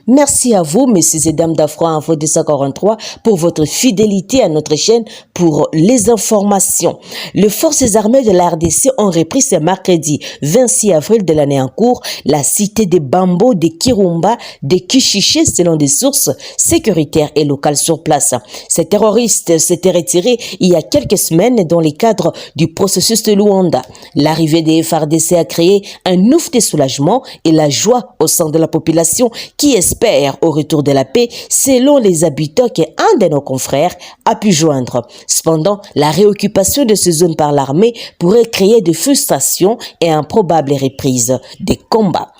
Merci à vous, messieurs et dames d'Afro Info 243, pour votre fidélité à notre chaîne pour les informations. Les forces armées de la RDC ont repris ce mercredi 26 avril de l'année en cours la cité de Bambo, de Kirumba, de Kishiché, selon des sources sécuritaires et locales sur place. Ces terroristes s'étaient retirés il y a quelques semaines dans le cadre du processus de Luanda. L'arrivée des FARDC a créé un ouf de soulagement et la joie au sein de la population qui espère au retour de la paix, selon les habitants qu'un de nos confrères a pu joindre. Cependant, la réoccupation de ces zones par l'armée pourrait créer de frustrations et improbables reprises des combats.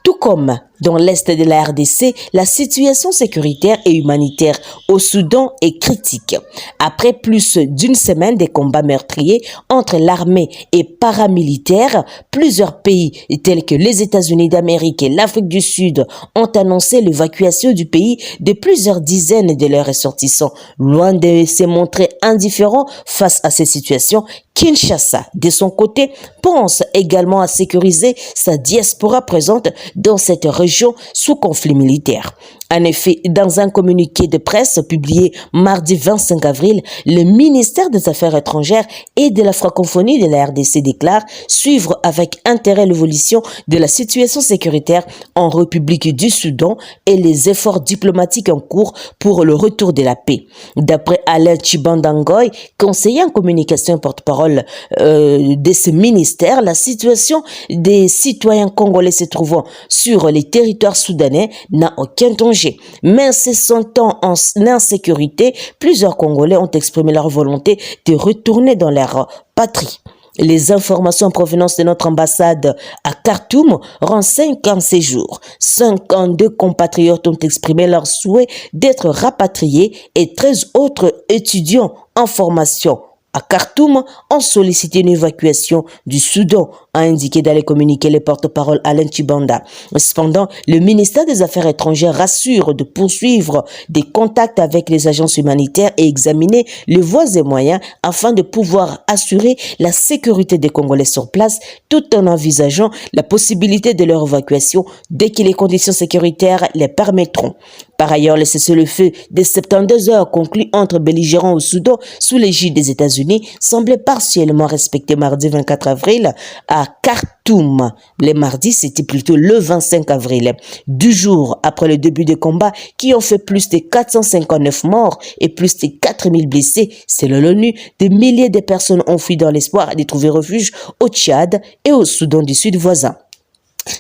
Tout comme dans l'est de la RDC, la situation sécuritaire et humanitaire au Soudan est critique. Après plus d'une semaine de combats meurtriers entre l'armée et paramilitaires, plusieurs pays tels que les États-Unis d'Amérique et l'Afrique du Sud ont annoncé l'évacuation du pays de plusieurs dizaines de leurs ressortissants. Loin de se montrer indifférent face à ces situations, Kinshasa, de son côté, pense également à sécuriser sa diaspora présente dans cette région sous conflit militaire. En effet, dans un communiqué de presse publié mardi 25 avril, le ministère des Affaires étrangères et de la francophonie de la RDC déclare suivre avec intérêt l'évolution de la situation sécuritaire en République du Soudan et les efforts diplomatiques en cours pour le retour de la paix. D'après Alain Chibandangoy, conseiller en communication et porte-parole de ce ministère, la situation des citoyens congolais se trouvant sur les territoires soudanais n'a aucun danger. Mais se sentant en insécurité, plusieurs Congolais ont exprimé leur volonté de retourner dans leur patrie. Les informations en provenance de notre ambassade à Khartoum renseignent qu'en ces jours, 52 compatriotes ont exprimé leur souhait d'être rapatriés et 13 autres étudiants en formation à Khartoum ont sollicité une évacuation du Soudan, a indiqué dans les communiqués le porte-parole Alain Chibanda. Cependant, le ministère des Affaires étrangères rassure de poursuivre des contacts avec les agences humanitaires et examiner les voies et moyens afin de pouvoir assurer la sécurité des Congolais sur place tout en envisageant la possibilité de leur évacuation dès que les conditions sécuritaires les permettront. Par ailleurs, le cessez-le-feu de 72 heures conclu entre belligérants au Soudan sous l'égide des États-Unis semblait partiellement respecté mardi 24 avril à Khartoum. Le mardi, c'était plutôt le 25 avril, 2 jours après le début des combats qui ont fait plus de 459 morts et plus de 4000 blessés. Selon l'ONU, des milliers de personnes ont fui dans l'espoir de trouver refuge au Tchad et au Soudan du Sud voisin.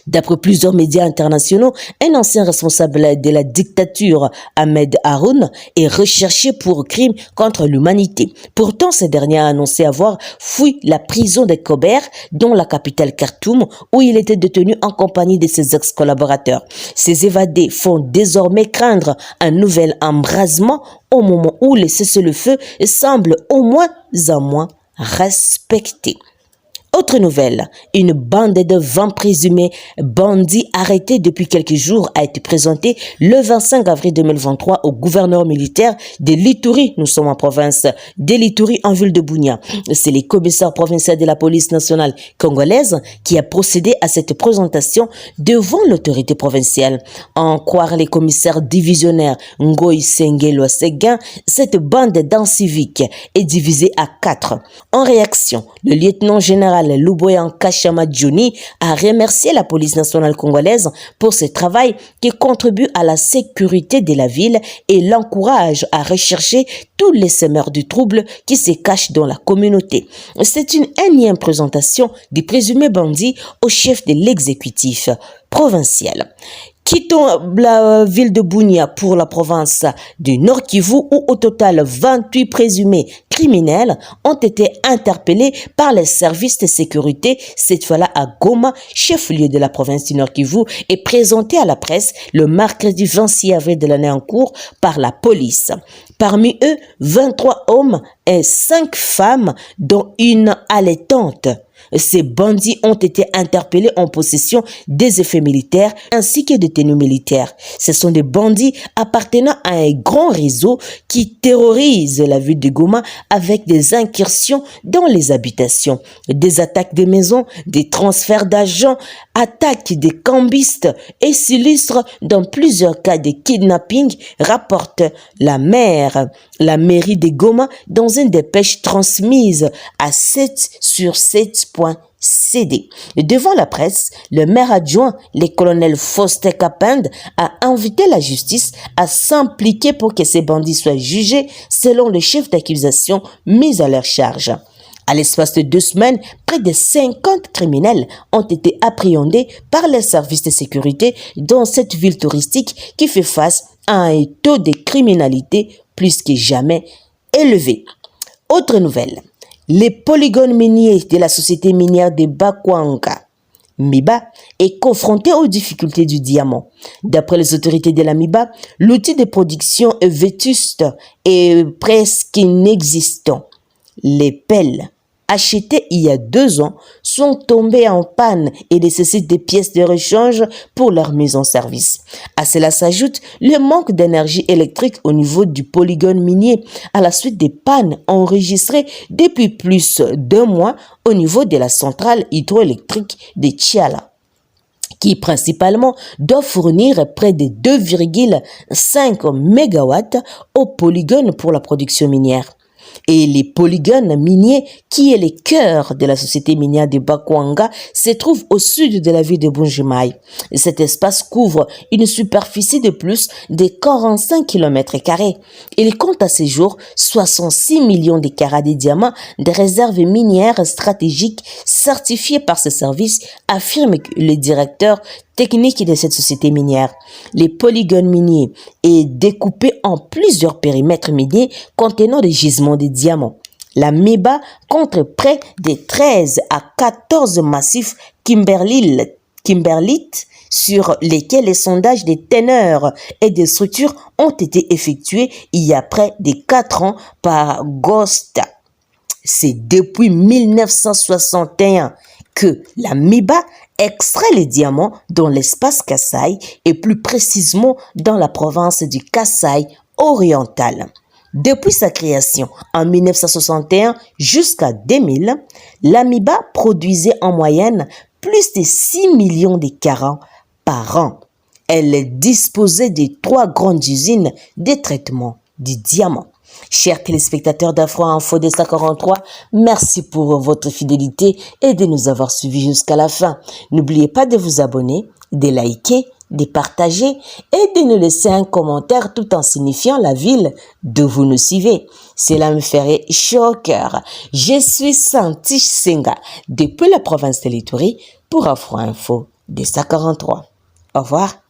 D'après plusieurs médias internationaux, un ancien responsable de la dictature, Ahmed Haroun, est recherché pour crimes contre l'humanité. Pourtant, ce dernier a annoncé avoir fui la prison de Kober, dont la capitale Khartoum, où il était détenu en compagnie de ses ex-collaborateurs. Ces évadés font désormais craindre un nouvel embrasement au moment où le cessez-le-feu semble au moins respecté. Autre nouvelle, une bande de 20 présumés bandits arrêtés depuis quelques jours a été présentée le 25 avril 2023 au gouverneur militaire de l'Ituri. Nous sommes en province de l'Ituri, en ville de Bunia. C'est le commissaire provincial de la police nationale congolaise qui a procédé à cette présentation devant l'autorité provinciale. En croire les commissaires divisionnaires Ngoy Sengelo Seguin, cette bande d'inciviques est divisée à 4. En réaction, le lieutenant général Luboyan Kachama Djouni a remercié la police nationale congolaise pour ce travail qui contribue à la sécurité de la ville et l'encourage à rechercher tous les semeurs de troubles qui se cachent dans la communauté. C'est une énième présentation des présumés bandits au chef de l'exécutif provincial. Quittons la ville de Bunia pour la province du Nord Kivu où au total 28 présumés criminels ont été interpellés par les services de sécurité, cette fois-là à Goma, chef-lieu de la province du Nord Kivu, et présentés à la presse le mercredi 26 avril de l'année en cours par la police. Parmi eux, 23 hommes et 5 femmes, dont une allaitante. Ces bandits ont été interpellés en possession des effets militaires ainsi que de tenues militaires. Ce sont des bandits appartenant à un grand réseau qui terrorise la ville de Goma avec des incursions dans les habitations, des attaques des maisons, des transferts d'argent, attaques des cambistes et s'illustre dans plusieurs cas de kidnapping, rapporte la mairie de Goma dans une dépêche transmise à 7 sur 7.cd. Devant la presse, le maire adjoint, le colonel Faustin Kapend, a invité la justice à s'impliquer pour que ces bandits soient jugés selon le chef d'accusation mis à leur charge. À l'espace de 2 semaines, près de 50 criminels ont été appréhendés par les services de sécurité dans cette ville touristique qui fait face à un taux de criminalité plus que jamais élevé. Autre nouvelle, les polygones miniers de la société minière de Bakwanga, MIBA, est confronté aux difficultés du diamant. D'après les autorités de la MIBA, l'outil de production est vétuste et presque inexistant. Les pelles achetées il y a 2 ans sont tombées en panne et nécessitent des pièces de rechange pour leur mise en service. À cela s'ajoute le manque d'énergie électrique au niveau du polygone minier à la suite des pannes enregistrées depuis plus d'1 mois au niveau de la centrale hydroélectrique de Tchiala, qui principalement doit fournir près de 2,5 MW au polygone pour la production minière. Et les polygones miniers, qui est le cœur de la société minière de Bakwanga, se trouve au sud de la ville de Bunjimai. Cet espace couvre une superficie de plus de 45 km². Il compte à ce jour 66 millions de carats de diamants de réserves minières stratégiques certifiées par ce service, affirme le directeur technique de cette société minière. Les polygones miniers est découpé en plusieurs périmètres miniers contenant des gisements de diamants. La MIBA compte près de 13 à 14 massifs kimberlites sur lesquels les sondages des teneurs et des structures ont été effectués il y a près de 4 ans par Gosta. C'est depuis 1961 que la MIBA extrait les diamants dans l'espace Kasaï et plus précisément dans la province du Kasaï oriental. Depuis sa création en 1961 jusqu'à 2000, la MIBA produisait en moyenne plus de 6 millions de carats par an. Elle disposait de 3 grandes usines de traitement du diamant. Chers téléspectateurs d'Afro Info 243, merci pour votre fidélité et de nous avoir suivis jusqu'à la fin. N'oubliez pas de vous abonner, de liker, de partager et de nous laisser un commentaire tout en signifiant la ville d'où vous nous suivez. Cela me ferait chaud au cœur. Je suis Santi Senga depuis la province de l'Ituri pour Afro Info 243. Au revoir.